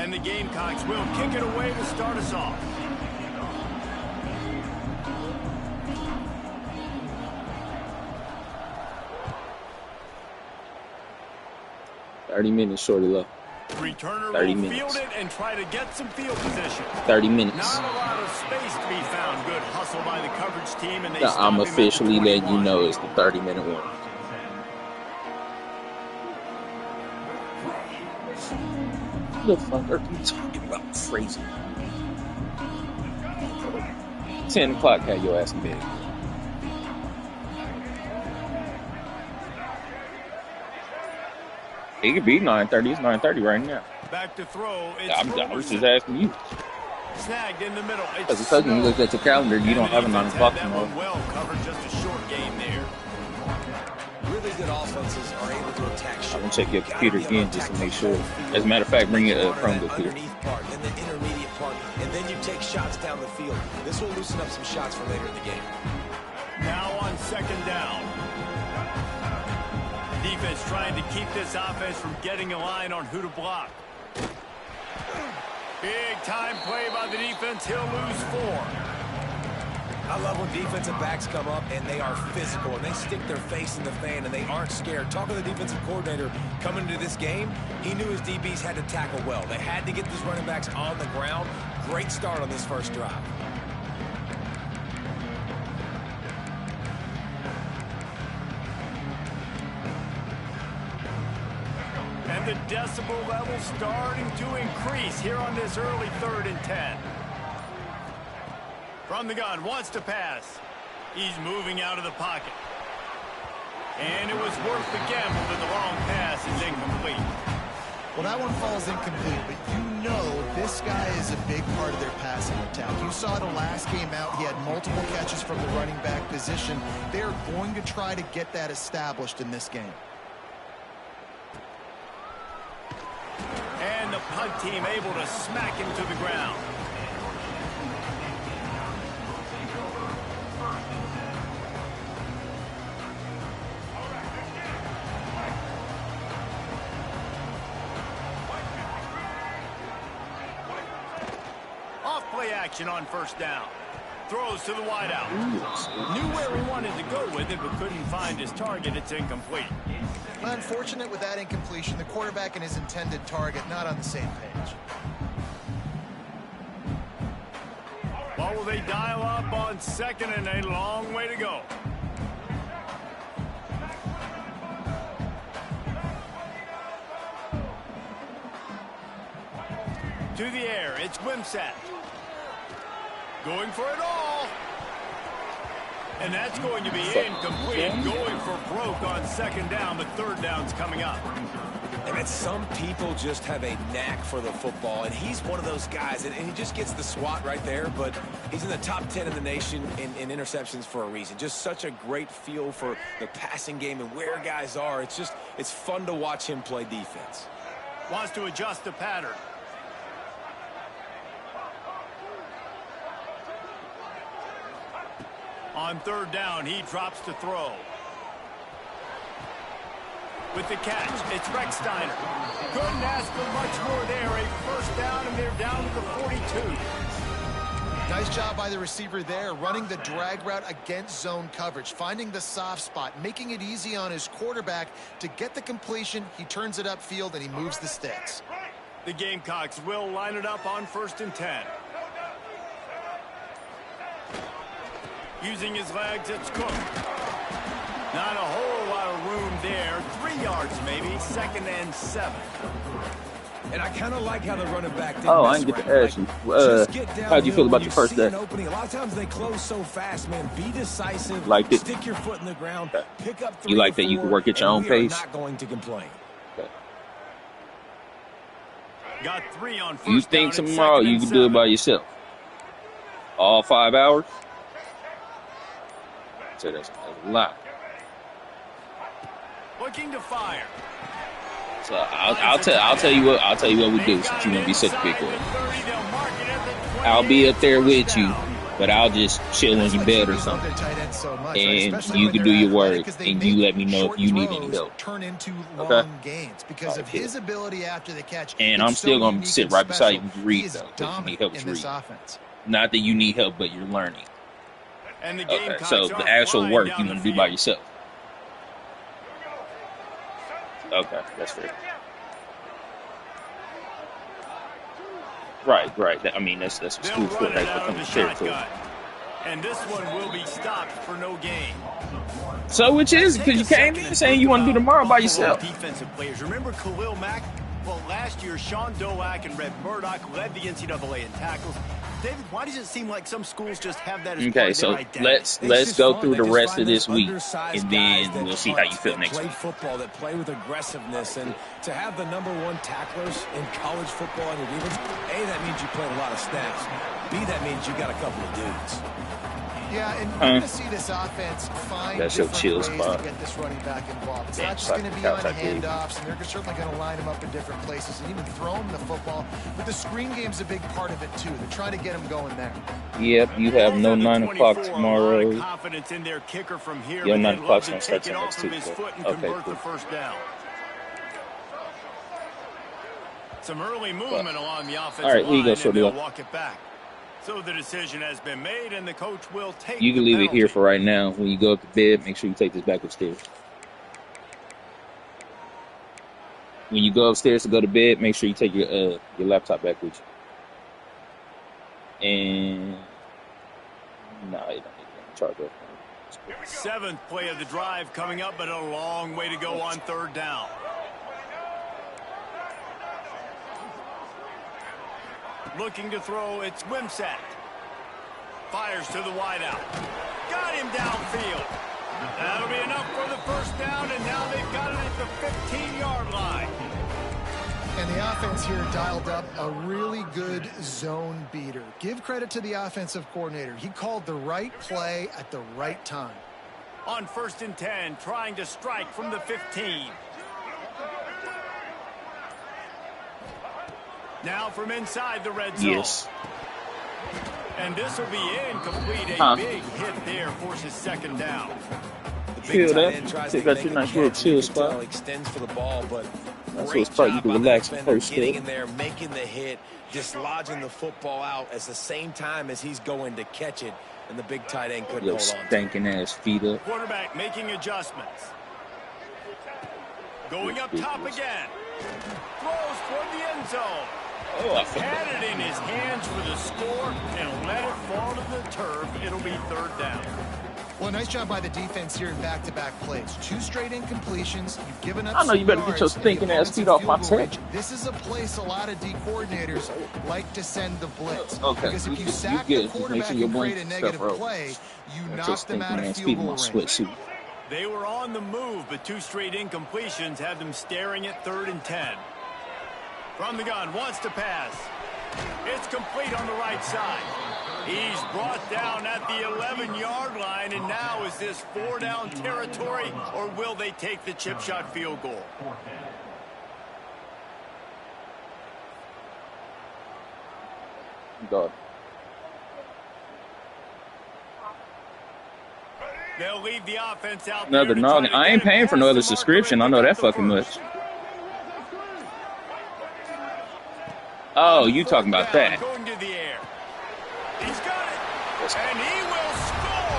And the Gamecocks will kick it away to start us off. $30 minutes shorty left. Returner 30 will minutes. field it and try to get some field position. 30 minutes. Not a lot of space to be found. Good hustle by the coverage team, and they stop I'm him at the officially letting you 21. know it's the 30-minute warning. What the fuck are you talking about? Crazy. 10 o'clock, have your ass in bed. It could be 9:30. It's 9:30 right now. Back to throw. I was just asking you. Snagged in the middle. Because you look at your calendar, you don't have a 9 o'clock tomorrow. Well covered, just a short game there. Really good offenses are able to attack. I'm gonna check your computer again just to make sure. As a matter of fact, bring your Chromebook here. Part, then the intermediate part, and then you take shots down the field. This will loosen up some shots for later in the game. Now on second down. Defense trying to keep this offense from getting a line on who to block. Big time play by the defense. He'll lose 4. I love when defensive backs come up and they are physical and they stick their face in the fan and they aren't scared. Talking to the defensive coordinator coming into this game, he knew his DBs had to tackle well. They had to get these running backs on the ground. Great start on this first drive. And the decibel level starting to increase here on this early 3rd and 10. From the gun, wants to pass. He's moving out of the pocket. And it was worth the gamble, but the long pass is incomplete. Well, that one falls incomplete, but you know this guy is a big part of their passing attack. You saw the last game out, he had multiple catches from the running back position. They're going to try to get that established in this game. And the punt team able to smack him to the ground. Off play action on first down. Throws to the wideout. Knew where he wanted to go with it, but couldn't find his target. It's incomplete. Unfortunate with that incompletion. The quarterback and his intended target not on the same page. Well, will they dial up on second and a long way to go? To the air, it's Wimsatt. Going for it all. And that's going to be incomplete. Going for broke on second down, but third down's coming up. And man, some people just have a knack for the football, and he's one of those guys, and he just gets the swat right there, but he's in the top 10 in the nation in interceptions for a reason. Just such a great feel for the passing game and where guys are. It's fun to watch him play defense. Wants to adjust the pattern. On third down, he drops to throw. With the catch, it's Rex Steiner. Couldn't ask for much more there. A first down, and they're down to the 42. Nice job by the receiver there, running the drag route against zone coverage, finding the soft spot, making it easy on his quarterback to get the completion. He turns it upfield, and he moves the sticks. The Gamecocks will line it up on 1st and 10. Using his legs, it's Cook. Not a whole lot of room there. 3 yards maybe. 2nd and 7. And I kind of like how the running back did. Oh, I didn't get to ask you. How do you feel about your first day? A lot of times they close so fast, man. Be decisive. Liked it. Stick your foot in the ground. Okay. Pick up 3 You like or that you 4, can work at your own and we are pace? not going to complain. Okay. Got 3 on first You think down and tomorrow 2nd you and can do it 7. by yourself? All 5 hours? So that's a lot. Looking to fire. So I'll tell you what we do since you want to be such a big boy. I'll be up there with you but I'll just chill on your bed or something, and you can do your work, and you let me know if you need any help. Okay. Because of his ability after the catch. And I'm still gonna sit right beside you when you read, though, because you need help to read. Not that you need help, but you're learning. Okay, so the actual work you want to do by yourself. Okay, that's fair. Right. I mean, that's what school for. That's what comes to territory. And this one will be stopped for no gain. So which is because you came in saying you want to do tomorrow by yourself. Defensive players. Remember Khalil Mack? Well, last year, Sean Doak and Red Murdoch led the NCAA in tackles. David, why does it seem like some schools just have that as part of their identity? let's go through the rest of this week, and then we'll see how you feel next week. Football that play with aggressiveness, and to have the #1 tacklers in college football on your defense, A, that means you played a lot of snaps. B, that means you got a couple of dudes. Yeah, and we're going to see this offense find different ways spot. to get this running back involved. It's not just going to be on handoffs, and they're certainly going to line him up in different places and even throw him the football. But the screen game's a big part of it, too. They're trying to get him going there. Yep, you have no 9 o'clock tomorrow. Confidence in their kicker from here, your 9 o'clock's going to start next Tuesday. Okay, cool. Some early movement along the offensive all right, line, go, and they'll walk it back. So the decision has been made, and the coach will take You can leave it here for right now. When you go up to bed, make sure you take this back upstairs. When you go upstairs to go to bed, make sure you take your laptop back with you. And no, you don't need to charge up. 7th play of the drive coming up, but a long way to go on 3rd down. Looking to throw, it's Wimsatt. Fires to the wideout. Got him downfield. That'll be enough for the 1st down, and now they've got it at the 15-yard line. And the offense here dialed up a really good zone beater. Give credit to the offensive coordinator. He called the right play at the right time. On 1st and 10, trying to strike from the 15. Now from inside the red zone. Yes. And this will be incomplete. A big hit there forces 2nd down. Chill that. Got your nice little chill spot. Extends for the ball, but that's what spot you can relax first. Getting in there, making the hit, dislodging the football out at the same time as he's going to catch it, and the big tight end couldn't hold on. Stinking ass feet up. Quarterback making adjustments. Going up top again. Throws toward the end zone. Had it in his hands for the score and let it fall to the turf. It'll be 3rd down. Well, nice job by the defense here in back-to-back plays. 2 straight incompletions. You've given up. I know you better get your stinking ass feet off my tech. This is a place a lot of D coordinators like to send the blitz. Okay, because if you sack the quarterback and create a negative play, you knock them out of field goal range. They were on the move, but 2 straight incompletions had them staring at 3rd and 10. From the gun, wants to pass. It's complete on the right side. He's brought down at the 11-yard line, and now is this 4-down territory, or will they take the chip shot field goal? God. They'll leave the offense out. Another noggin. I ain't paying for no other subscription. I know that fucking much. Oh, you talking about that? Going to the air. He's got it, and he will score.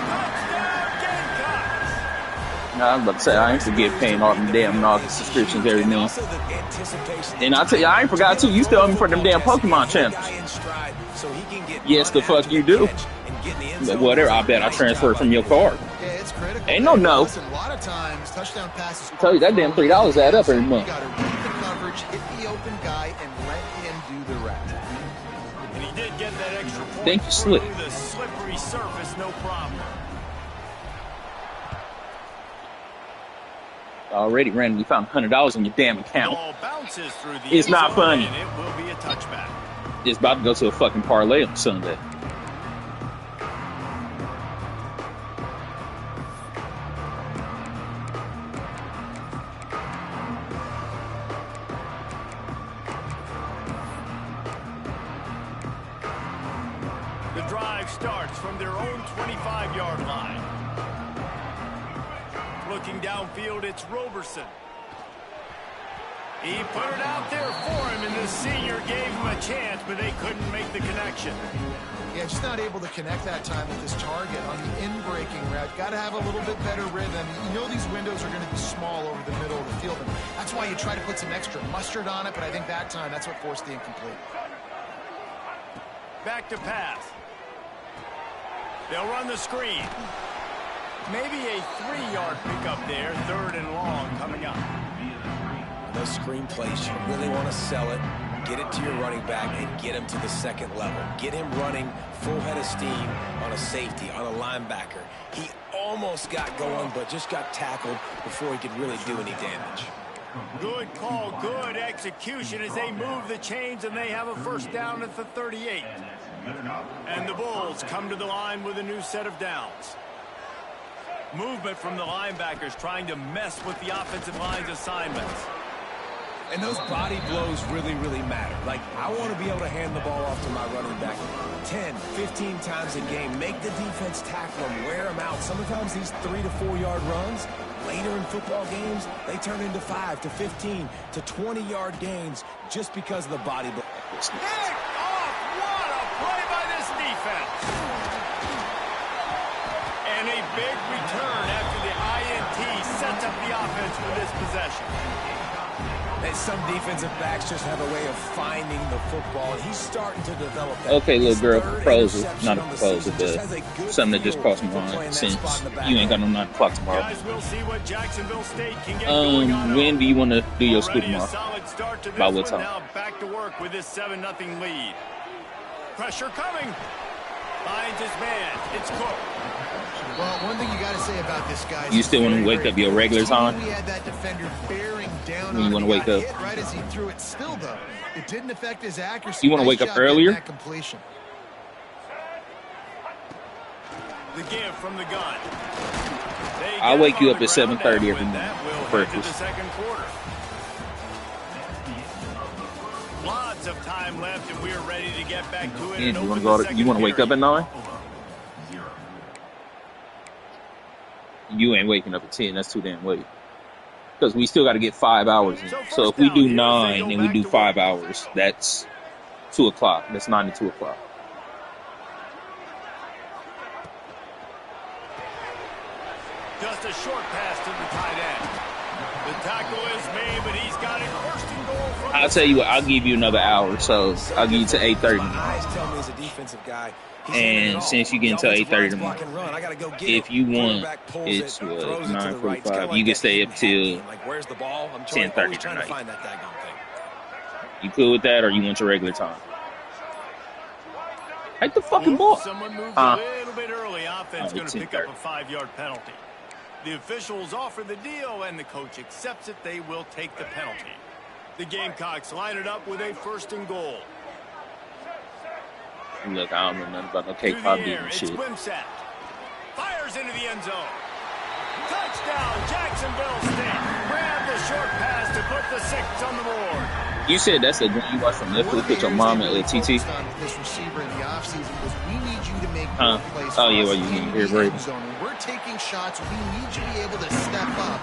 Touchdown, Gamecocks. Nah, I was about to say, I ain't forget paying all them damn noggin subscriptions every month. And I tell you, I ain't forgot too. You still owe me for them damn Pokemon channels. Yes, the fuck you do. But whatever, I bet I transferred from your card. Yeah, it's critical. Ain't no. Listen, a lot of times, touchdown passes. I tell you, that damn $3 add up every month. You got to read the coverage, hit the open guy, and let him do the rest. And he did get that extra point. Thank you, Slip. The slippery surface, no problem. Already randomly found $100 in your damn account. Ball bounces through the It's not funny. and it will be a touchback. It's about to go to a fucking parlay on Sunday. The drive starts from their own 25-yard line. Looking downfield, it's Roberson. He put it out there for him, and the senior gave him a chance, but they couldn't make the connection. Yeah, just not able to connect that time with his target on the in-breaking route. Got to have a little bit better rhythm. You know these windows are going to be small over the middle of the field, and that's why you try to put some extra mustard on it, but I think that time that's what forced the incomplete. Back to pass. They'll run the screen. Maybe a 3-yard pickup there, 3rd and long coming up. Those screen plays, you really want to sell it, get it to your running back, and get him to the second level. Get him running full head of steam on a safety, on a linebacker. He almost got going, but just got tackled before he could really do any damage. Good call, good execution as they move the chains, and they have a first down at the 38. And the Bulls come to the line with a new set of downs. Movement from the linebackers trying to mess with the offensive line's assignments. And those body blows really, really matter. Like, I want to be able to hand the ball off to my running back 10, 15 times a game. Make the defense tackle them, wear them out. Sometimes these 3 to 4 yard runs, later in football games, they turn into 5 to 15 to 20-yard gains just because of the body blow. Pick off! What a play by this defense! And a big return after the INT sets up the offense for this possession. And some defensive backs just have a way of finding the football, and he's starting to develop that. Okay, little girl, proposal. Not a proposal, but something that just crossed my mind since you ain't got no 9 o'clock tomorrow. Guys, we'll see what Jacksonville State can get going on. When do you want to do your school tomorrow? By what time? Now back to work with this 7-0 lead. Pressure coming. Finds his man. It's Cook. Well, one thing you got to say about this guy is you still want to wake up your regular time? We had that defender bearing down when you want to wake up? Right as he threw it. Still, though, it didn't affect his accuracy. You want to wake up earlier? Completion. The give from the gun. I'll wake you up at 7:30 every morning. Breakfast. Second quarter. Lots of time left, and we're ready to get back to it. Yeah, you want to wake up at 9? You ain't waking up at 10. That's too damn late. Because we still got to get 5 hours in. So if we do 9 and we do 5 hours, that's 2 o'clock. That's 9 to 2 o'clock. Just a short pass to the tight end. The tackle is made, but he's got it first and goal from I'll tell you what, I'll give you another hour. So I'll give you to 8:30. My eyes tell me as a defensive guy. And since you get until 8:30 tomorrow, if you want, it's 9:45. You can stay up till 10:30 tonight. You cool with that, or you want your regular time? Hit the fucking ball. Someone moved a little bit early. Offense going to pick up a 5-yard penalty. The officials offer the deal, and the coach accepts it. They will take the penalty. The Gamecocks line it up with a first and goal. Look, I don't know nothing about no K-pop beating shit. Wimsatt fires into the end zone. Touchdown, Jacksonville State. Grab the short pass to put the 6 on the board. You said that's a game you watch from Netflix with your mom at TT? This receiver in the offseason was we need you to make plays. Oh, yeah, well, you need to hear break. We're taking shots. We need you to be able to step up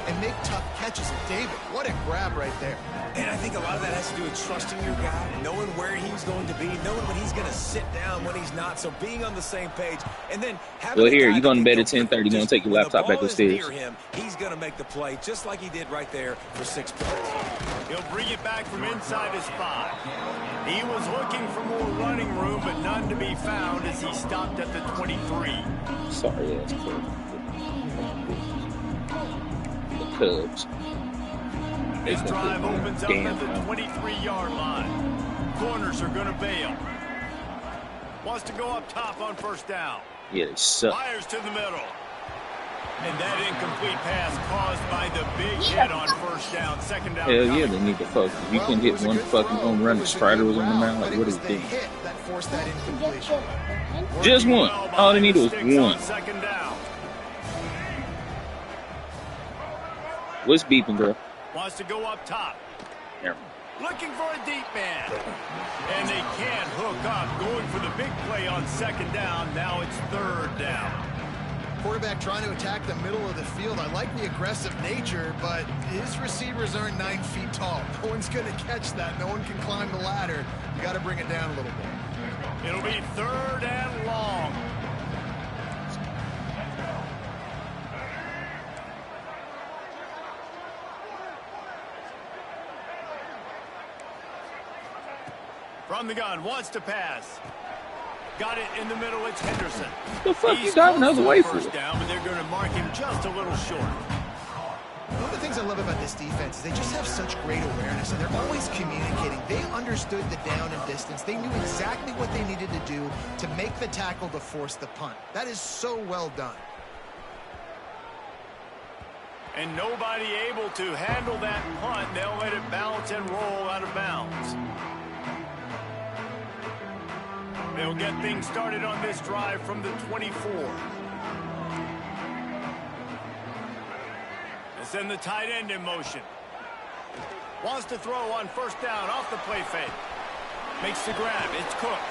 and make tough catches. David, what a grab right there. And I think a lot of that has to do with trusting your guy, knowing where he's going to be, knowing when he's going to sit down, when he's not. So being on the same page, and then having. Well, here, you're going to bed at 10:30. You're going to take your laptop back upstairs. He's going to make the play just like he did right there for 6 points. He'll bring it back from inside his 5. He was looking for more running room, but none to be found as he stopped at the 23. Sorry, that's cool. The Cubs. This drive opens up at the 23-yard line. Corners are going to bail. Wants to go up top on first down. Yeah, they suck. Fires to the middle. And that incomplete pass caused by the big hit on first down. Second down. Hell yeah, they need to focus. If you can hit one fucking home run, the Strider was on the mound. Like, what is this? Just one. All they needed was one. Second down. What's beeping, girl? Wants to go up top. There. looking for a deep man. And they can't hook up, going for the big play on second down. Now it's third down. Quarterback trying to attack the middle of the field. I like the aggressive nature, but his receivers aren't 9 feet tall. No one's going to catch that. No one can climb the ladder. You got to bring it down a little bit. It'll be third and long. From the gun, wants to pass. Got it in the middle, it's Henderson. The fuck you got another way for first down, but they're going to mark him just a little short. One of the things I love about this defense is they just have such great awareness, and they're always communicating. They understood the down and distance. They knew exactly what they needed to do to make the tackle to force the punt. That is so well done. And nobody able to handle that punt. They'll let it bounce and roll out of bounds. They'll get things started on this drive from the 24. They send the tight end in motion. Wants to throw on first down off the play fake. Makes the grab. It's Cook.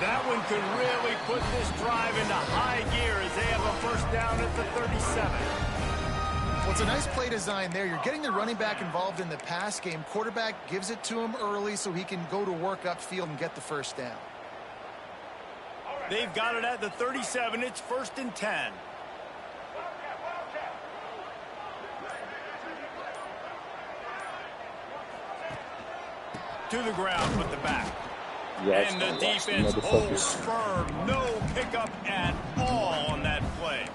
That one could really put this drive into high gear as they have a first down at the 37. Well, it's a nice play design there. You're getting the running back involved in the pass game. Quarterback gives it to him early so he can go to work upfield and get the first down. They've got it at the 37. It's 1st and 10. To the ground with the back. Yeah, and the defense holds firm. No pickup at all on that play.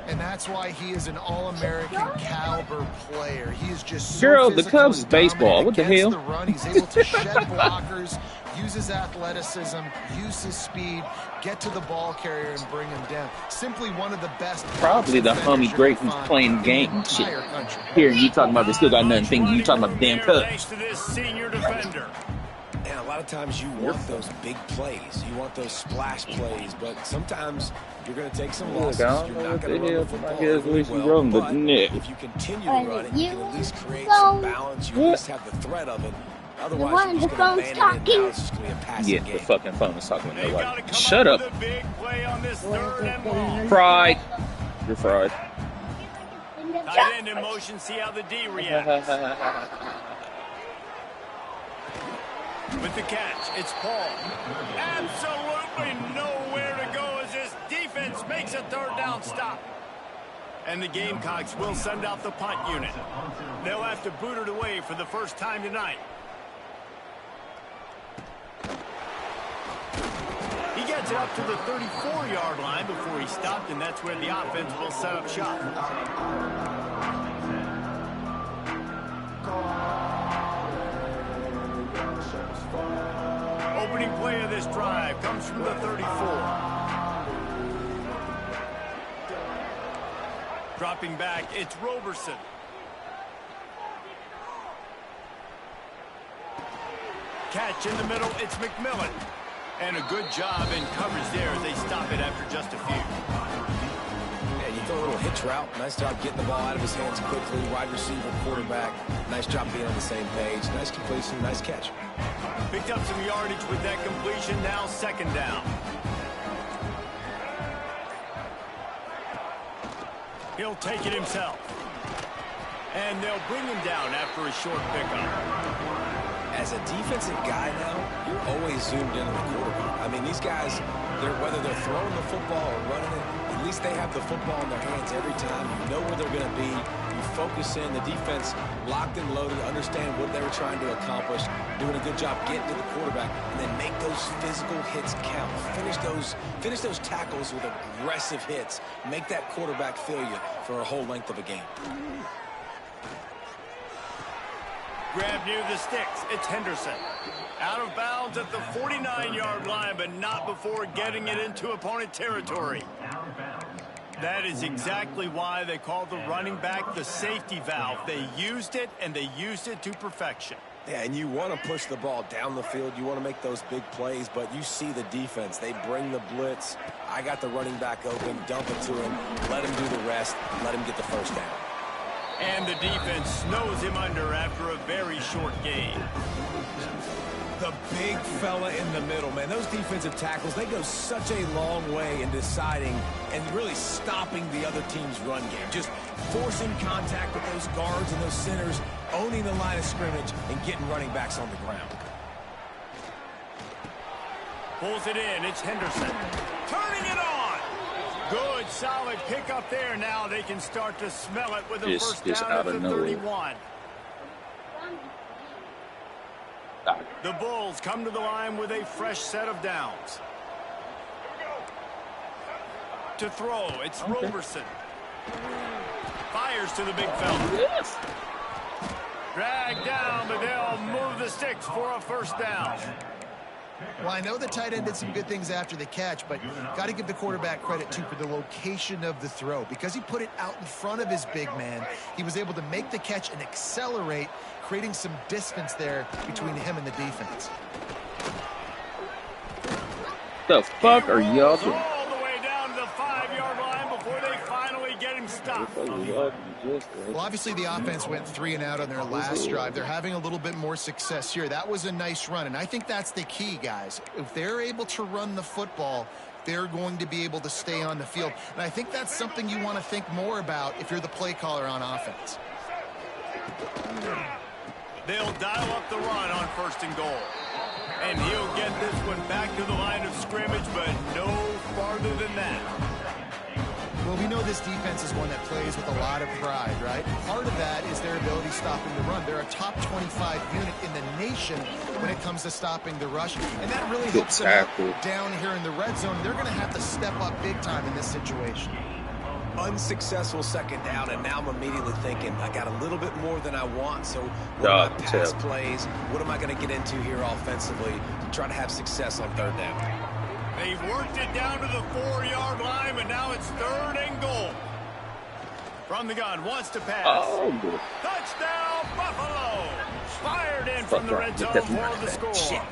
And that's why he is an All-American caliber player. He is just so Girl, the Cubs baseball. What the hell? The run. He's able to shed blockers, use his athleticism, use his speed, get to the ball carrier and bring him down. Simply one of the best. Probably the homie great who's playing game shit. Here, you talking about they still got nothing thinking. You talking about the damn Cubs. Thanks to this senior defender. And a lot of times you want those big plays. You want those splash plays, but sometimes you're going to take some losses. You're not going to run the football really well, but if you continue to run it, you can at least create some balance. You at least have the threat of it. Otherwise, you're just going to abandon it. Now it's just going to be a passing game. The fucking phone is talking to nobody. Shut up. Fried. Fried. You're fried. Tight end in motion. See how the D reacts. With the catch, it's Paul. Absolutely nowhere to go as this defense makes a third down stop. And the Gamecocks will send out the punt unit. They'll have to boot it away for the first time tonight. He gets it up to the 34-yard line before he stopped, and that's where the offense will set up shop. Opening play of this drive comes from the 34. Dropping back, it's Roberson. Catch in the middle, it's McMillan. And a good job in coverage there as they stop it after just a few. Yeah, you throw a little hitch route. Nice job getting the ball out of his hands quickly. Wide receiver, quarterback. Nice job being on the same page. Nice completion, nice catch. Picked up some yardage with that completion. Now second down. He'll take it himself. And they'll bring him down after a short pickup. As a defensive guy now, you're always zoomed in on the quarterback. I mean, these guys, whether they're throwing the football or running it, at least they have the football in their hands every time. You know where they're going to be. You focus in. The defense locked and loaded, understand what they were trying to accomplish, doing a good job getting to the quarterback, and then make those physical hits count. Finish those tackles with aggressive hits. Make that quarterback feel you for a whole length of a game. Grab near the sticks. It's Henderson. Out of bounds at the 49-yard line, but not before getting it into opponent territory. That is exactly why they call the running back the safety valve. They used it, and they used it to perfection. Yeah, and you want to push the ball down the field. You want to make those big plays, but you see the defense. They bring the blitz. I got the running back open. Dump it to him. Let him do the rest. Let him get the first down. And the defense snows him under after a very short gain. The big fella in the middle, man. Those defensive tackles, they go such a long way in deciding and really stopping the other team's run game. Just forcing contact with those guards and those centers, owning the line of scrimmage, and getting running backs on the ground. Pulls it in. It's Henderson. Turning it on. Good, solid pickup there. Now they can start to smell it with a first down at the 31. The Bulls come to the line with a fresh set of downs. To throw, it's Roberson. Fires to the big fella. Yes. Dragged down, but they'll move the sticks for a first down. Well, I know the tight end did some good things after the catch, but got to give the quarterback credit, too, for the location of the throw. Because he put it out in front of his big man, he was able to make the catch and accelerate, creating some distance there between him and the defense. The fuck are y'all doing? All the way down to the 5-yard line before they finally get him stopped. Well, obviously the offense went 3 and out on their last drive. They're having a little bit more success here. That was a nice run, and I think that's the key, guys. If they're able to run the football, they're going to be able to stay on the field. And I think that's something you want to think more about if you're the play caller on offense. They'll dial up the run on 1st and goal. And he'll get this one back to the line of scrimmage, but no farther than that. Well, we know this defense is one that plays with a lot of pride, right? Part of that is their ability stopping the run. They're a top 25 unit in the nation when it comes to stopping the rush. And that really helps them out down here in the red zone. They're going to have to step up big time in this situation. Unsuccessful second down, and now I'm immediately thinking, I got a little bit more than I want, so what are my pass plays? What am I going to get into here offensively to try to have success on 3rd down? They've worked it down to the 4-yard line, but now it's 3rd and goal. From the gun, wants to pass. Oh, touchdown, Buffalo! Fired in from the red zone for the score. Shit.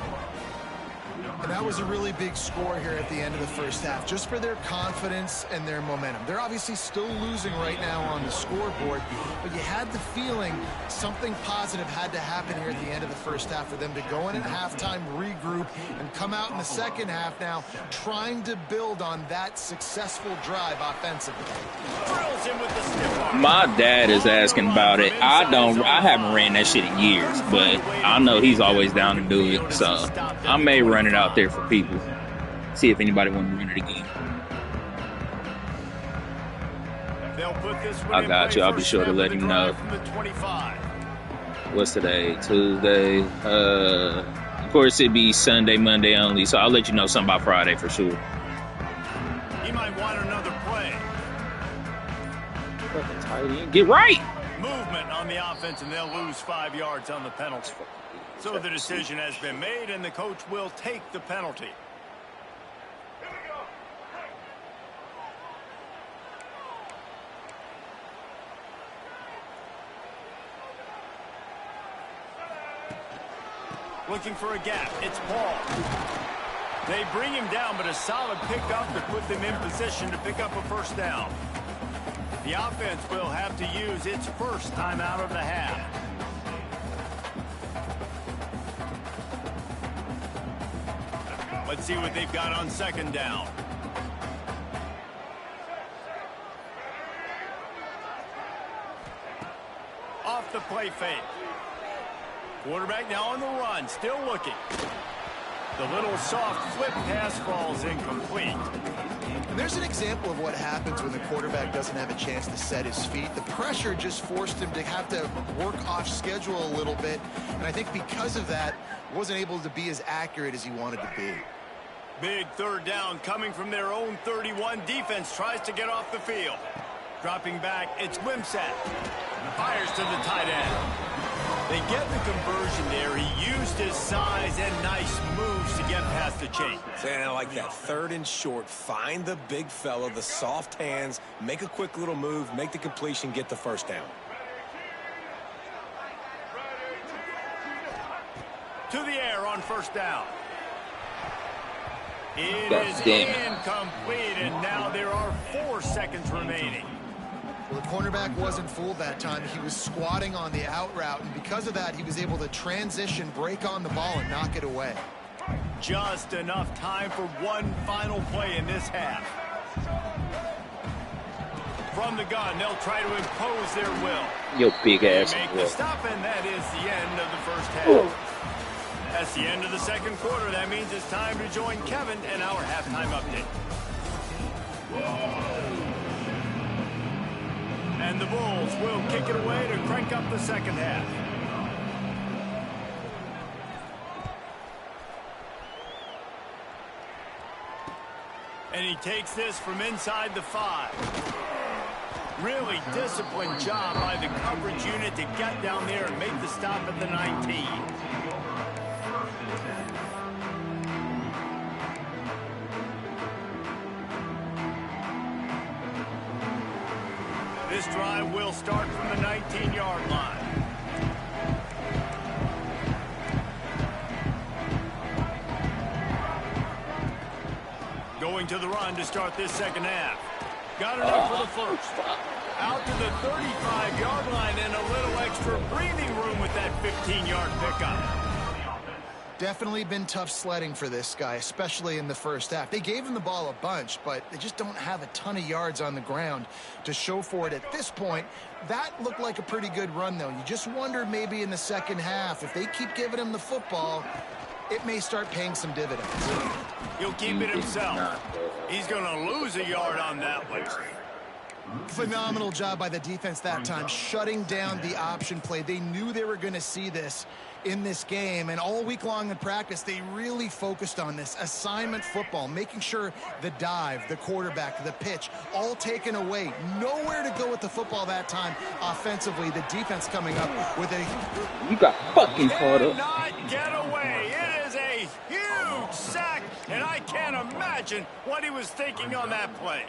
And that was a really big score here at the end of the first half, just for their confidence and their momentum. They're obviously still losing right now on the scoreboard, but you had the feeling something positive had to happen here at the end of the first half for them to go in at halftime, regroup, and come out in the second half now trying to build on that successful drive offensively. Drills him with the stiff arm. My dad is asking about it. I haven't ran that shit in years, but I know he's always down to do it, so I may run it out there for people. See if anybody wants to run it again. I got you. I'll be sure to let him know. What's today? Tuesday. Of course, it'd be Sunday, Monday only, so I'll let you know something by Friday for sure. He might want another play. Get right. Movement on the offense, and they'll lose 5 yards on the penalty. So the decision has been made, and the coach will take the penalty. Looking for a gap. It's Paul. They bring him down, but a solid pickup to put them in position to pick up a first down. The offense will have to use its first timeout of the half. Let's see what they've got on 2nd down. Off the play fake. Quarterback now on the run, still looking. The little soft flip pass falls incomplete. And there's an example of what happens when the quarterback doesn't have a chance to set his feet. The pressure just forced him to have to work off schedule a little bit. And I think because of that, wasn't able to be as accurate as he wanted to be. Big 3rd down coming from their own 31. Defense tries to get off the field. Dropping back, it's Wimsatt. Fires to the tight end. They get the conversion there. He used his size and nice moves to get past the chain. And I like that 3rd and short. Find the big fella, the soft hands, make a quick little move, make the completion, get the first down. To the air on 1st down. It is incomplete, and now there are 4 seconds remaining. Well, the cornerback wasn't fooled that time. He was squatting on the out route, and because of that, he was able to transition, break on the ball, and knock it away. Just enough time for one final play in this half. From the gun, they'll try to impose their will. Yo, big ass. Make the stop, and that is the end of the first half. That's the end of the second quarter. That means it's time to join Kevin and our halftime update. And the Bulls will kick it away to crank up the second half. And he takes this from inside the 5. Really disciplined job by the coverage unit to get down there and make the stop at the 19. This drive will start from the 19-yard line. Going to the run to start this second half. Got enough for the first. Out to the 35-yard line and a little extra breathing room with that 15-yard pickup. Definitely been tough sledding for this guy, especially in the first half. They gave him the ball a bunch, but they just don't have a ton of yards on the ground to show for it at this point. That looked like a pretty good run, though. You just wonder maybe in the second half, if they keep giving him the football, it may start paying some dividends. He'll keep it himself. He's going to lose a yard on that one. Phenomenal job by the defense that time, shutting down the option play. They knew they were going to see this in this game, and all week long in practice, they really focused on this assignment football, making sure the dive, the quarterback, the pitch, all taken away. Nowhere to go with the football that time offensively. The defense coming up with a... You got fucking caught up. Not get away. It is a huge sack, and I can't imagine what he was thinking on that play.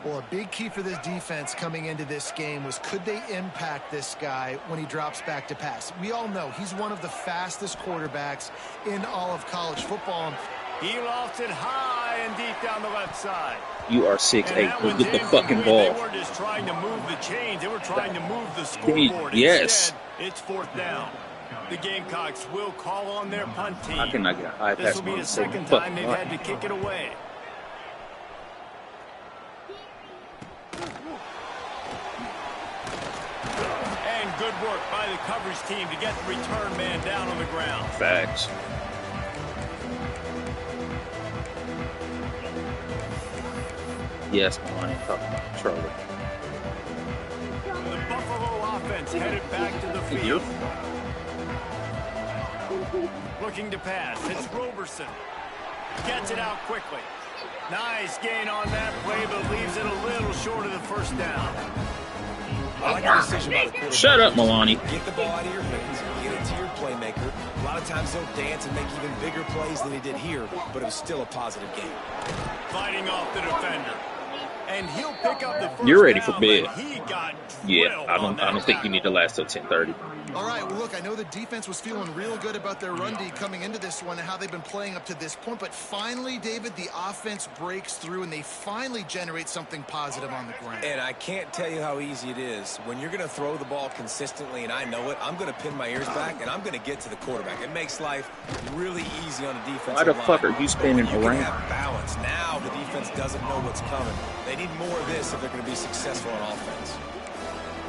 Well, a big key for this defense coming into this game was, could they impact this guy when he drops back to pass? We all know he's one of the fastest quarterbacks in all of college football. He lofts it high and deep down the left side. You are 6'8". Go get the fucking ball. They were just trying to move the chains. They were trying to move the scoreboard. Yes. Instead, it's fourth down. The Gamecocks will call on their punt team. How can I get a high pass? This will be the second time they've had to kick it away. And good work by the coverage team to get the return man down on the ground. Facts. Yes, I ain't talking about trouble. The Buffalo offense headed back to the field. Looking to pass. It's Roberson. Gets it out quickly. Nice gain on that play, but leaves it a little short of the first down. I like the decision by the quarterback. Shut up, Milani. Get the ball out of your hands, get it to your playmaker. A lot of times they'll dance and make even bigger plays than he did here, but it was still a positive game. Fighting off the defender. And he'll pick up the first You're ready down, for bed. He got Yeah, I don't think you need to last till 10:30. All right, well, look, I know the defense was feeling real good about their run D coming into this one and how they've been playing up to this point, but finally, David, the offense breaks through and they finally generate something positive on the ground. And I can't tell you how easy it is. When you're going to throw the ball consistently, and I know it, I'm going to pin my ears back, and I'm going to get to the quarterback. It makes life really easy on the defense. Why the fuck are you spinning you around? have balance. Now the defense doesn't know what's coming. They need more of this if they're going to be successful on offense.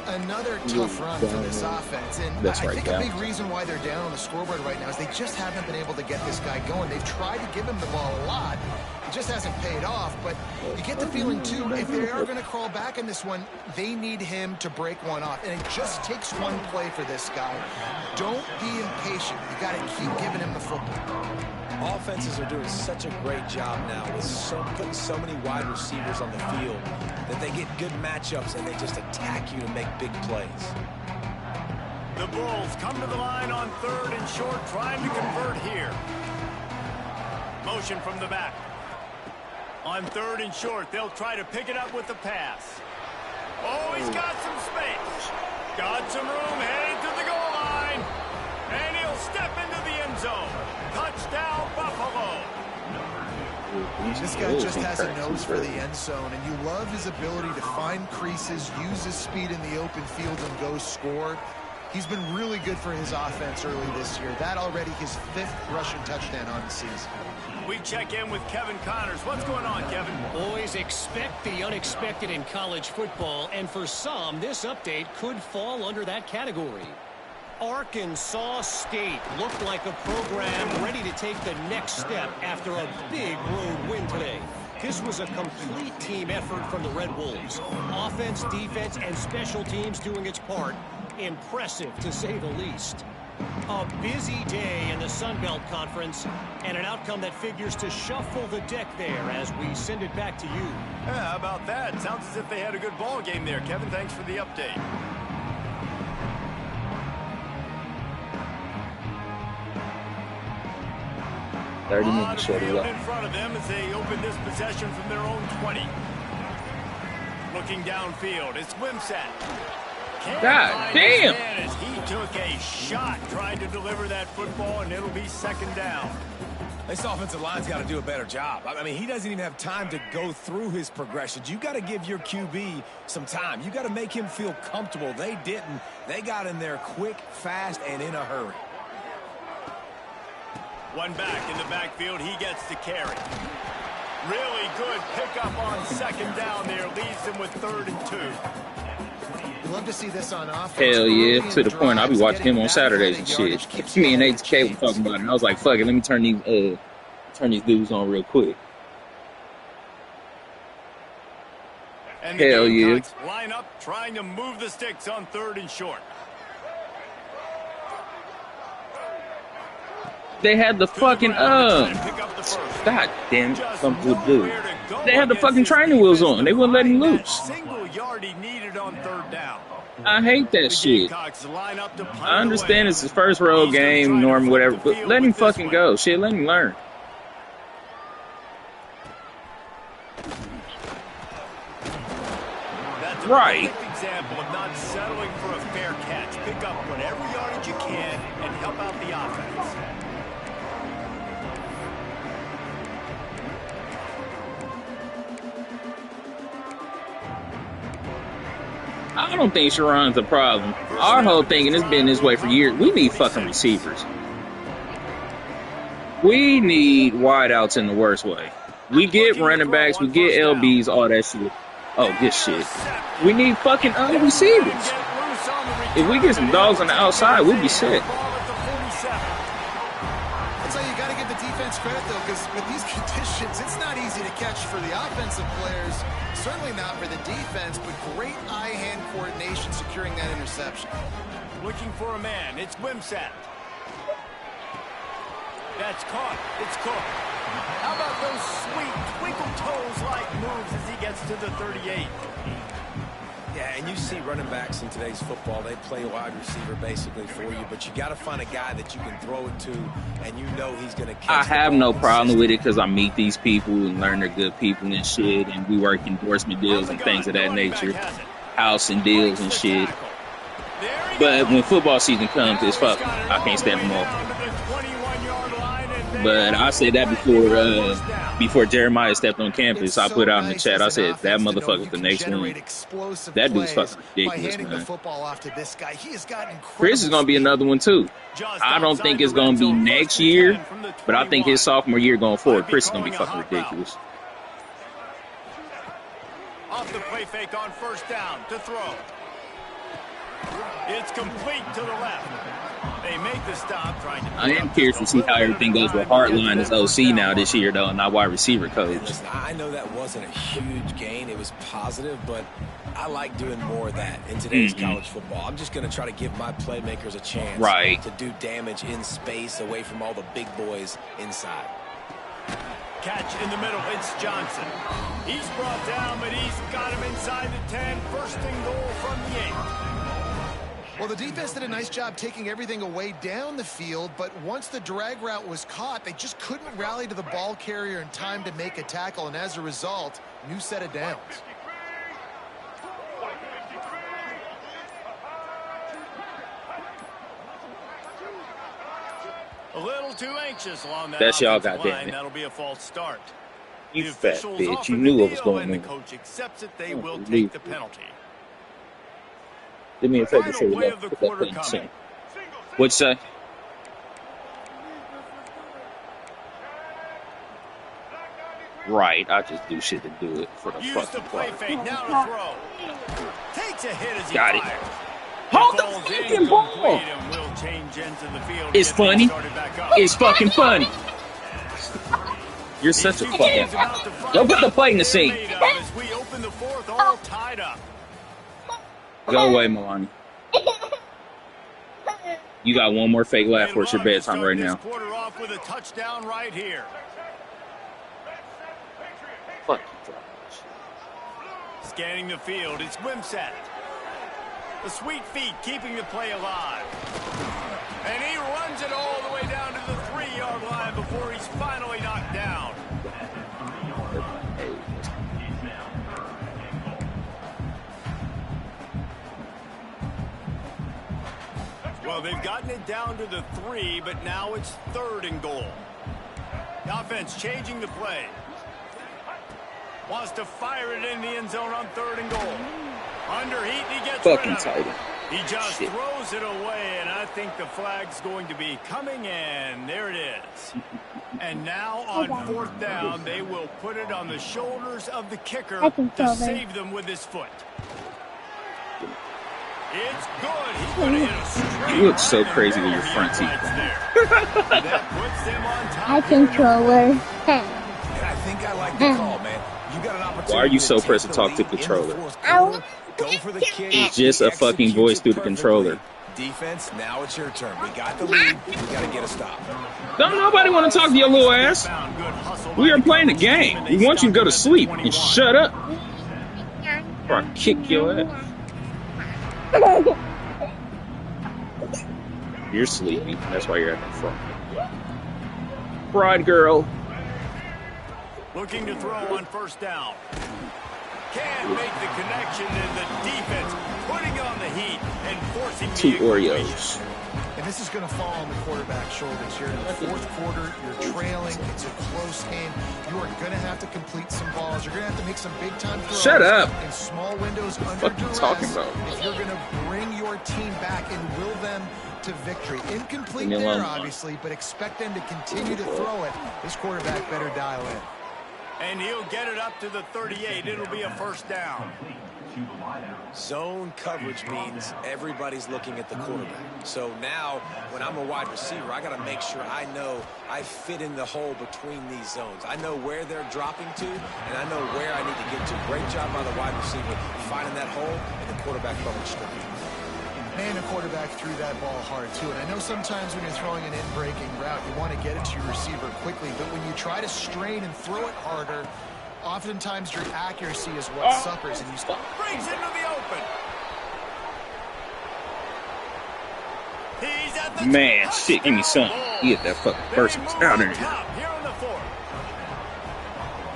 Another tough run for this offense, and That's I right, think yeah. a big reason why they're down on the scoreboard right now is they just haven't been able to get this guy going. They've tried to give him the ball a lot. It just hasn't paid off, but you get the feeling, too, if they are going to crawl back in this one, they need him to break one off, and it just takes one play for this guy. Don't be impatient. You got to keep giving him the football. Offenses are doing such a great job now with putting so many wide receivers on the field that they get good matchups and they just attack you to make big plays. The Bulls come to the line on third and short, trying to convert here. Motion from the back. On third and short, they'll try to pick it up with the pass. Oh, he's got some space. Got some room heading to the goal line. And he'll step into the end zone. Touchdown, Buffalo. This guy just has a nose for the end zone, and you love his ability to find creases, use his speed in the open field, and go score. He's been really good for his offense early this year. That already his 5th rushing touchdown on the season. We check in with Kevin Connors. What's going on, Kevin? Always expect the unexpected in college football, and for some, this update could fall under that category. Arkansas State looked like a program ready to take the next step after a big road win today. This was a complete team effort from the Red Wolves. Offense, defense, and special teams doing its part. Impressive, to say the least. A busy day in the Sun Belt Conference, and an outcome that figures to shuffle the deck there as we send it back to you. Yeah, how about that? Sounds as if they had a good ball game there. Kevin, thanks for the update. Minutes in front of them as they open this possession from their own 20. Looking downfield, it's Wimsatt. God damn! As he took a shot trying to deliver that football, and it'll be 2nd down. This offensive line's got to do a better job. I mean, he doesn't even have time to go through his progressions. You got to give your QB some time. You got to make him feel comfortable. They didn't. They got in there quick, fast, and in a hurry. One back in the backfield. He gets the carry. Really good pickup on 2nd down there. Leaves them with 3rd and 2. Love to see this on offense. Hell yeah, to the point I'll be watching him on Saturdays and shit. Me and HK were talking about it, and I was like, fuck it, let me turn these dudes on real quick. And hell yeah. Line up trying to move the sticks on 3rd and short. They had the fucking god damn it, some good dude. They had the fucking training wheels on. They wouldn't let him loose. Single yard he needed on 3rd down. I hate that shit. I understand it's his first road game, norm, whatever, but let him fucking go. Shit, let him learn. That's a right. perfect example of not settling for a fair catch. Pick up whatever yardage you can and help out the offense. I don't think Sharon's a problem. Our whole thing, and it's been this way for years, we need fucking receivers. We need wideouts in the worst way. We get running backs, we get LBs, all that shit. Oh, good shit. We need fucking other receivers. If we get some dogs on the outside, we'll be set. That's how you got to give the defense credit, though, because with these conditions, it's not easy to catch for the offensive players. Certainly not for the defense, but great eye-hand coordination securing that interception. Looking for a man. It's Wimsatt. That's caught. It's Cook. How about those sweet twinkle toes-like moves as he gets to the 38? Yeah, and you see running backs in today's football, they play wide receiver basically for you, but you got to find a guy that you can throw it to, and you know he's going to catch I have no problem with it because I meet these people and learn they're good people and shit, and we work endorsement deals and things of that nature, house and deals and shit. But when football season comes, it's fucking, I can't stand them all. But I said that before Jeremiah stepped on campus. I put out in the chat, I said, that motherfucker's the next one. That dude's fucking ridiculous, man. Chris is going to be another one, too. I don't think it's going to be next year, but I think his sophomore year going forward, Chris is going to be fucking ridiculous. Off the play fake on 1st down to throw. It's complete to the left. They make the stop trying to. I am curious to see how everything goes with Hartline as OC now this year, though, and not wide receiver coach. Listen, I know that wasn't a huge gain. It was positive, but I like doing more of that in today's college football. I'm just going to try to give my playmakers a chance to do damage in space away from all the big boys inside. Catch in the middle. It's Johnson. He's brought down, but he's got him inside the 10. 1st and goal from the 8. Well, the defense did a nice job taking everything away down the field, but once the drag route was caught, they just couldn't rally to the ball carrier in time to make a tackle, and as a result, new set of downs. A little too anxious along that. That's y'all, goddamn it. That'll be a false start. You fat bitch. You knew what was going and on. the coach accepts it. They will take the penalty. Do me a favor, Final show play you of the put that quarter thing coming. in. What'd you say? Right, I just do shit to do it for the Use the fucking play play. fake. Now to throw. Takes a hit as he Got it. fires. Hold the Falls fucking ball. incomplete and will change ends of the field. It's Get things funny. started back up. It's fucking funny. You're such a These two fucking. teams about to find Go put the out plate in the what they're sink. made of as we open the fourth, all tied up. Go away, Milani. You got one more fake laugh They for it's your love to bedtime start right this now. quarter off with a touchdown right here. Fuck you, Josh. Scanning the field, it's Wimsatt. The sweet feet keeping the play alive. And he runs it all the way down to the 3-yard line before he's finally knocked down. Well, they've gotten it down to the 3, but now it's 3rd and goal. The offense changing the play. Wants to fire it in the end zone on 3rd and goal. Under heat, he gets Fucking rid of tight. it. He just Shit. throws it away, and I think the flag's going to be coming in. There it is. And now on 4th down, they will put it on the shoulders of the kicker to save them with his foot. It's good. He's going to hit a straight You look so line, and crazy with there your he front teeth. highlights there. That puts them on top I here in the controller. And I think I like the call, man. You got an opportunity. Why are you so take pressed to the talk to lead the in controller? fourth I quarter, want Go for the kick. It's just He a fucking executes voice it through the perfectly. controller. Defense, now it's your turn. We got the lead. We got to get a stop. Don't nobody want to talk to your little ass. Found good hustle We by are the playing a coverage team, game. and We they want you to go to stopped him sleep at the and 21. shut up. Or I kick your ass. You're sleepy. That's why you're at the front. Pride girl. Looking to throw on 1st down. Can't make the connection, and the defense putting on the heat and forcing the 2 incompletion. Oreos. And this is going to fall on the quarterback's shoulders here in the 4th quarter. You're trailing. It's a close game. You are going to have to complete some balls. You're going to have to make some big-time throws. Shut up. In small windows under What the fuck you talking duress about? if you're going to bring your team back and will them to victory. Incomplete Leave me there, alone. obviously, but expect them to continue to throw it. This quarterback better dial in. And he'll get it up to the 38. It'll be a 1st down. Zone coverage means everybody's looking at the quarterback. So now, when I'm a wide receiver, I got to make sure I know I fit in the hole between these zones. I know where they're dropping to, and I know where I need to get to. Great job by the wide receiver finding that hole, and the quarterback coverage stripping. Man, the quarterback threw that ball hard, too. And I know sometimes when you're throwing an in-breaking route, you want to get it to your receiver quickly. But when you try to strain and throw it harder, oftentimes your accuracy is what suffers. And you stop. Brings into the open. He's at the Man, touchdown shit, give me some. ball. Get that fucking They person move out on of here. top here in the 4th.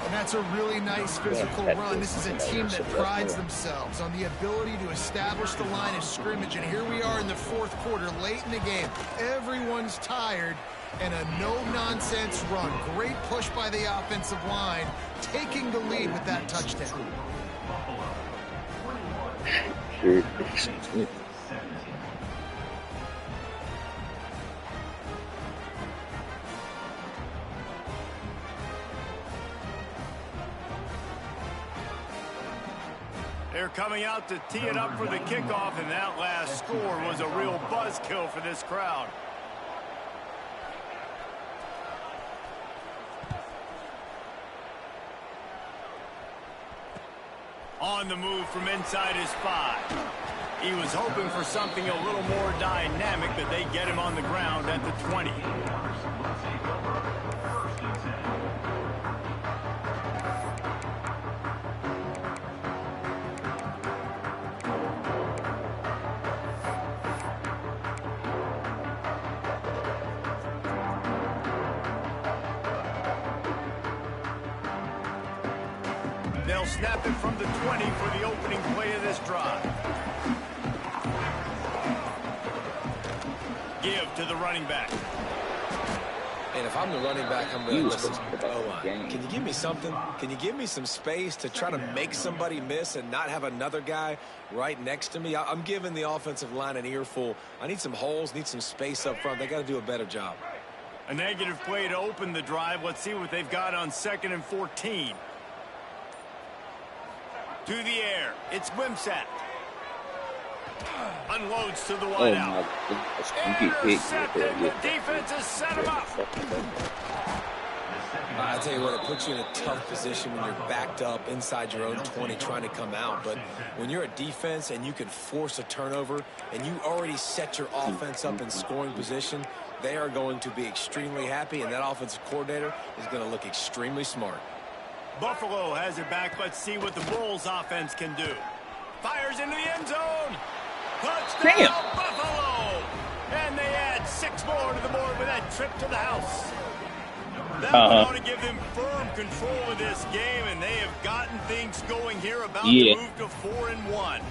And that's a really nice physical run. This is a team that prides themselves on the ability to establish the line of scrimmage. And here we are in the 4th quarter, late in the game. Everyone's tired, and a no-nonsense run. Great push by the offensive line, taking the lead with that touchdown. They're coming out to tee it up for the kickoff, and that last score was a real buzzkill for this crowd. On the move from inside his 5. He was hoping for something a little more dynamic, but they get him on the ground at the 20. They'll snap it from the 20 for the opening play of this drive. Give to the running back. And if I'm the running back, I'm going to listen. Can you give me something? Can you give me some space to try to make somebody miss and not have another guy right next to me? I'm giving the offensive line an earful. I need some holes, need some space up front. They got to do a better job. A negative play to open the drive. Let's see what they've got on 2nd and 14. To the air. It's Wimsatt. Unloads to the wide out. Intercepted. The defense has set him up. I tell you what, it puts you in a tough position when you're backed up inside your own 20 trying to come out. But when you're a defense and you can force a turnover and you already set your offense up in scoring position, they are going to be extremely happy, and that offensive coordinator is going to look extremely smart. Buffalo has it back. Let's see what the Bulls offense can do. Fires into the end zone. Touchdown, Buffalo! And they add 6 more to the board with that trip to the house. That ought to give them firm control of this game, and they have gotten things going here, about to move to 4-1.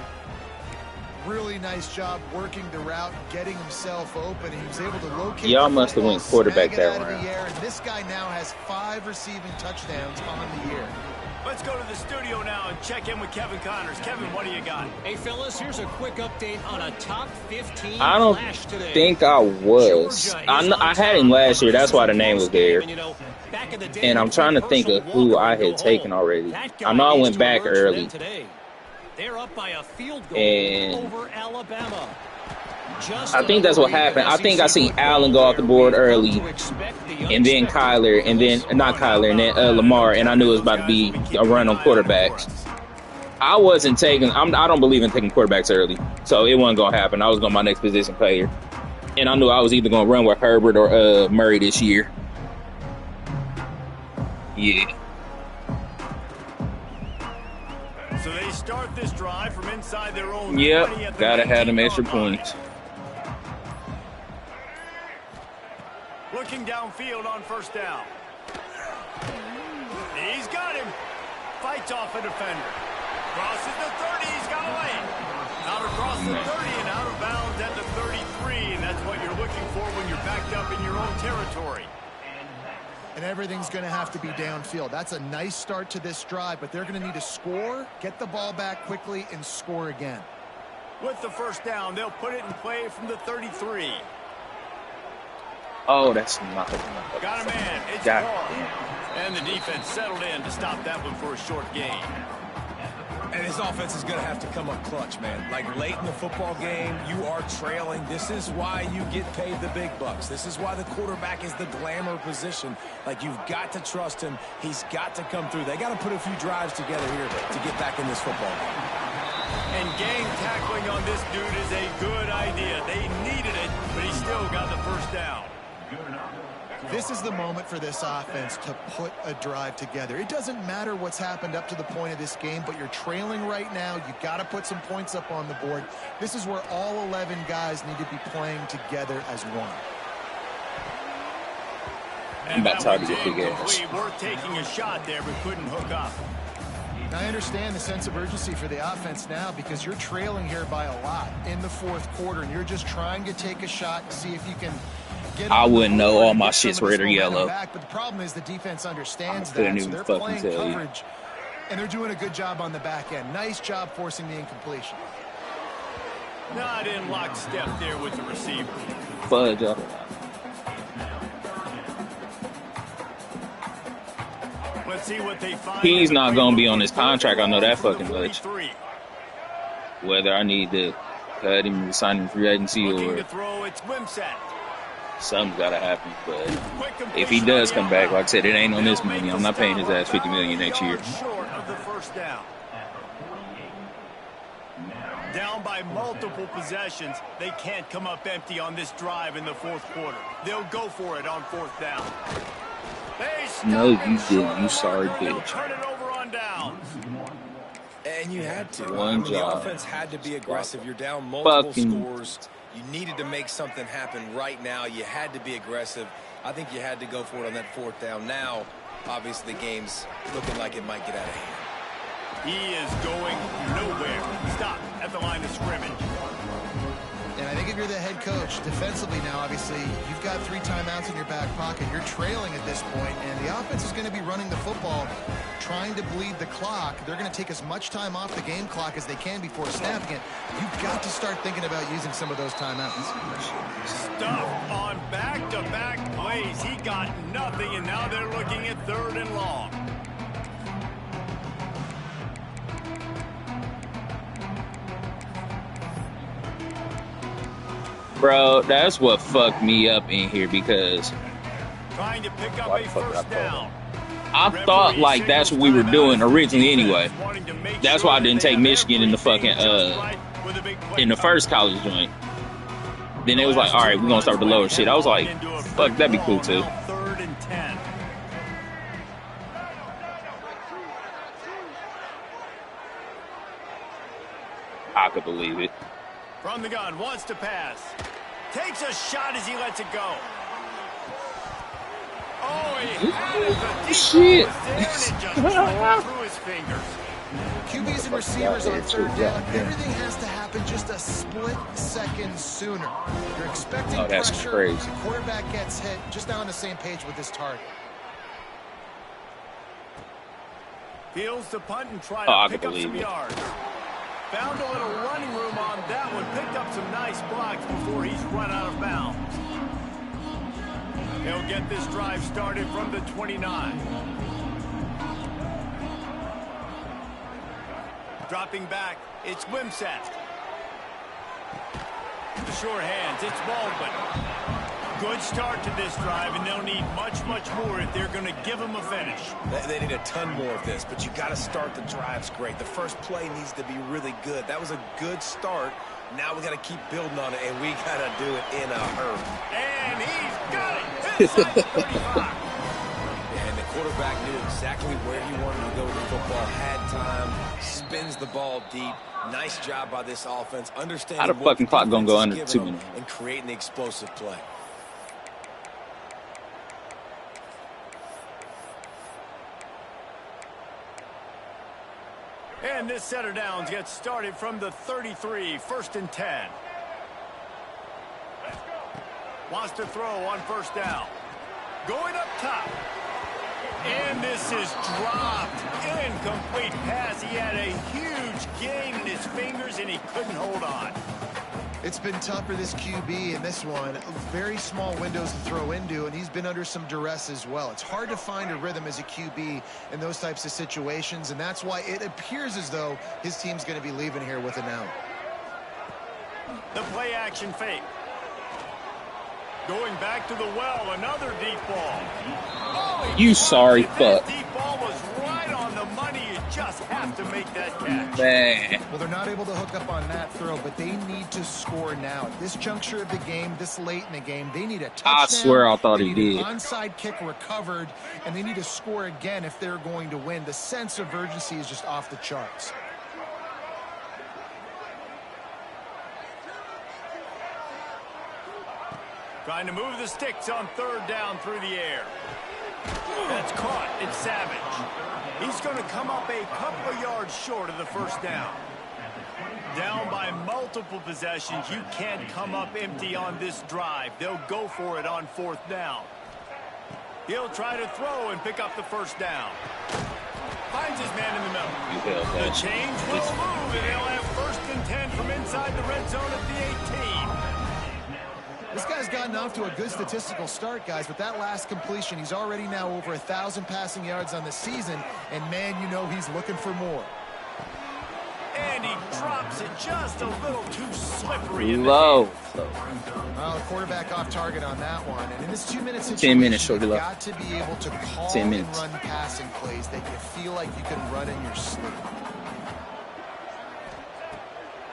Really nice job working the route, getting himself open. He was able to locate. Y'all must have went quarterback that round. And this guy now has 5 receiving touchdowns on the year. Let's go to the studio now and check in with Kevin Connors. Kevin, what do you got? Hey, fellas, here's a quick update on a top 15 I don't think I was. I had him last year. That's why the name was there. And I'm trying to think of who I had taken already. I know I went back early. They're up by a field goal over Alabama. I think that's what happened. I think I seen Allen go off the board early, and then Kyler, and then not Kyler, and then Lamar, and I knew it was about to be a run on quarterbacks. I wasn't taking. I don't believe in taking quarterbacks early, so it wasn't gonna happen. I was going my next position player, and I knew I was either gonna run with Herbert or Murray this year. Yeah. So they start this drive from inside their own. Yep, gotta have them extra points. Looking downfield on 1st down. He's got him. Fights off a defender. Crosses the 30. He's got a lane. Out across the 30 and out of bounds at the 33. And that's what you're looking for when you're backed up in your own territory. And everything's going to have to be downfield. That's a nice start to this drive, but they're going to need to score, get the ball back quickly, and score again. With the 1st down, they'll put it in play from the 33. Oh, that's not. Got a man. It's Carr. And the defense settled in to stop that one for a short gain. And his offense is going to have to come up clutch, man. Like late in the football game, you are trailing. This is why you get paid the big bucks. This is why the quarterback is the glamour position. Like, you've got to trust him. He's got to come through. They got to put a few drives together here to get back in this football game. And gang tackling on this dude is a good idea. They needed it, but he still got the 1st down. This is the moment for this offense to put a drive together. It doesn't matter what's happened up to the point of this game, but you're trailing right now. You got to put some points up on the board. This is where all 11 guys need to be playing together as one. And that one's incomplete. Worth taking a shot there, but couldn't hook up. I understand the sense of urgency for the offense now because you're trailing here by a lot in the 4th quarter, and you're just trying to take a shot and see if you can get. I wouldn't know all my shit's red or yellow. Back, but the problem is the defense understands that, so they're playing coverage, and they're doing a good job on the back end. Nice job forcing the incompletion. Not in lockstep there with the receiver. Fudge up. Let's see what they find. He's not going to be on his contract. I know that fucking much. Whether I need to cut him, sign him free agency, or something's got to happen. But if he does come back, like I said, it ain't on this money. I'm not paying his ass $50 million next year. Short of the 1st down. Down by multiple possessions. They can't come up empty on this drive in the 4th quarter. They'll go for it on 4th down. No, you didn't. You sorry bitch. Turn it over on down. And you had to. One job. The offense had to be aggressive. You're down multiple scores. You needed to make something happen right now. You had to be aggressive. I think you had to go for it on that 4th down. Now, obviously, the game's looking like it might get out of hand. He is going nowhere. Stop at the line of scrimmage. And I think if you're the head coach. Defensively now, obviously, you've got 3 timeouts in your back pocket. You're trailing at this point, and the offense is going to be running the football, trying to bleed the clock. They're going to take as much time off the game clock as they can before snapping it. You've got to start thinking about using some of those timeouts. Stuff on back-to-back plays. He got nothing, and now they're looking at 3rd and long. Bro, that's what fucked me up in here because Trying to pick up a 1st down. I thought like that's what we were doing originally anyway. That's why I didn't take Michigan in the fucking in the first college joint. Then it was like, all right, we're gonna start with the lower shit. I was like, fuck, that'd be cool too. 3rd and 10. I could believe it. From the gun, wants to pass. Takes a shot as he lets it go. Oh, he had it. The deep Shit. ball was there, and it just rolled through his fingers. QBs and receivers on 3rd down, everything has to happen just a split second sooner. You're expecting that's pressure. crazy. The quarterback gets hit, just not on the same page with his target. Feels the punt and try I to can pick up believe some it. yards. Found a little running room on that one. Picked up some nice blocks before he's run out of bounds. He'll get this drive started from the 29. Dropping back, it's Wimsatt. The short hands, it's Baldwin. Good start to this drive, and they'll need much, much more if they're going to give him a finish. They need a ton more of this, but you got to start the drives great. The first play needs to be really good. That was a good start. Now we got to keep building on it, and we got to do it in a hurry. And he's got it inside the 35. And the quarterback knew exactly where he wanted to go with the football, had time, spins the ball deep. Nice job by this offense, understanding How the fucking clock gonna go under 2 minutes? and creating the explosive play. And this set of downs gets started from the 33, 1st and 10. Wants to throw on 1st down. Going up top. And this is dropped. Incomplete pass. He had a huge gain in his fingers, and he couldn't hold on. It's been tough for this QB in this one. Very small windows to throw into, and he's been under some duress as well. It's hard to find a rhythm as a QB in those types of situations, and that's why it appears as though his team's going to be leaving here with an out. The play action fake. Going back to the well, another deep ball. Oh, You sorry fuck. Deep ball was right on the money. You just have to make that catch. Man. Well, they're not able to hook up on that throw, but they need to score now. At this juncture of the game, this late in the game, they need a touchdown. I swear I thought They he need did. an onside kick recovered, and they need to score again if they're going to win. The sense of urgency is just off the charts. Trying to move the sticks on 3rd down through the air. That's caught. It's Savage. He's going to come up a couple of yards short of the 1st down. Down by multiple possessions. You can't come up empty on this drive. They'll go for it on 4th down. He'll try to throw and pick up the 1st down. Finds his man in the middle. The change will move, and they'll have 1st and 10 from inside the red zone at the 18. This guy's gotten off to a good statistical start, guys, but that last completion, he's already now over 1,000 passing yards on the season, and man, you know he's looking for more. And he drops it just a little too slippery. Low. Well, the quarterback off target on that one, and in this 2-minute situation, 10 minutes, shorty you've left. got to be able to call 10 and minutes. run passing plays that you feel like you can run in your sleep.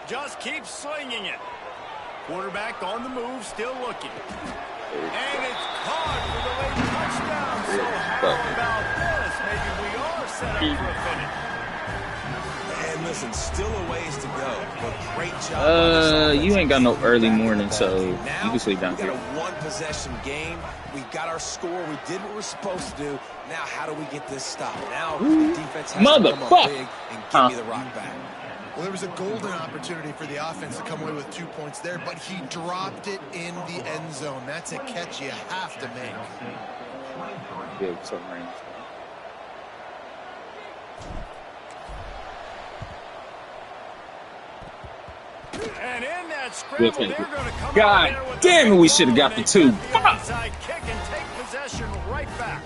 Just keep slinging it. Quarterback on the move, still looking. And it's caught for the late touchdown. So how about this? Maybe we are set up for a finish. And listen, still a ways to go, but great job. You ain't got no early morning, so you now, can sleep down we here. got a one-possession game. We got our score. We did what we're supposed to do. Now, how do we get this stopped? Now, the defense has to come up Motherfucker. big and give me the rock back. Well, there was a golden opportunity for the offense to come away with 2 points there, but he dropped it in the end zone. That's a catch you have to make. Big submarine. And in that scramble, they're going to come God damn it, we should have got the 2. Fuck! Side kick and take possession right back.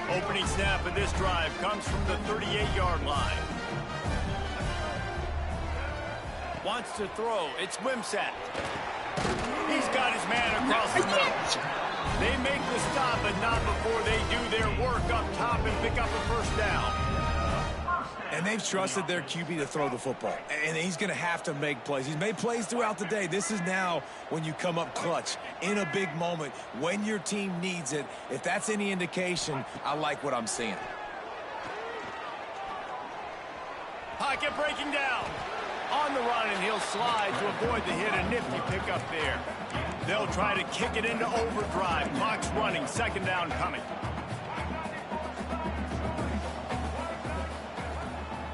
Opening snap of this drive comes from the 38-yard line. Wants to throw. It's Wimsatt. He's got his man across the middle. They make the stop, but not before they do their work up top and pick up a first down. And they've trusted their QB to throw the football. And he's going to have to make plays. He's made plays throughout the day. This is now when you come up clutch in a big moment when your team needs it. If that's any indication, I like what I'm seeing. Pocket breaking down. On the run, and he'll slide to avoid the hit. A nifty pickup there. They'll try to kick it into overdrive. Clock's running. Second down coming.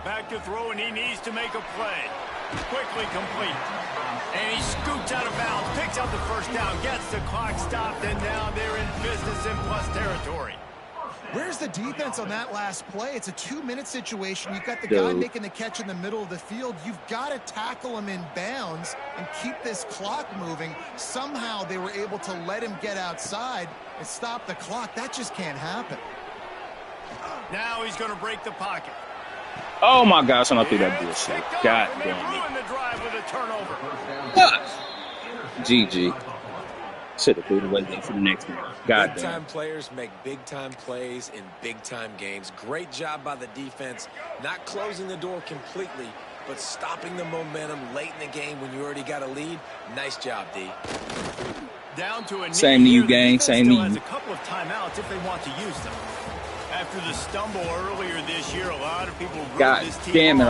Back to throw, and he needs to make a play. Quickly complete. And he scoots out of bounds, picks up the first down, gets the clock stopped, and now they're in business in plus territory. Where's the defense on that last play? It's a 2-minute situation. You've got the guy making the catch in the middle of the field. You've got to tackle him in bounds and keep this clock moving. Somehow they were able to let him get outside and stop the clock. That just can't happen. Now he's going to break the pocket. Oh my gosh, I don't think that bullshit. God damn damn it. The drive with a turnover. GG. Should have threw it away for the next one. God Big damn. time players make big time plays in big time games. Great job by the defense, not closing the door completely, but stopping the momentum late in the game when you already got a lead. Nice job, D. Down to a Same to you, gang. Same to you. has a couple of timeouts if they want to use them. After the stumble earlier this year, a lot of people wrote God this team damn it. off.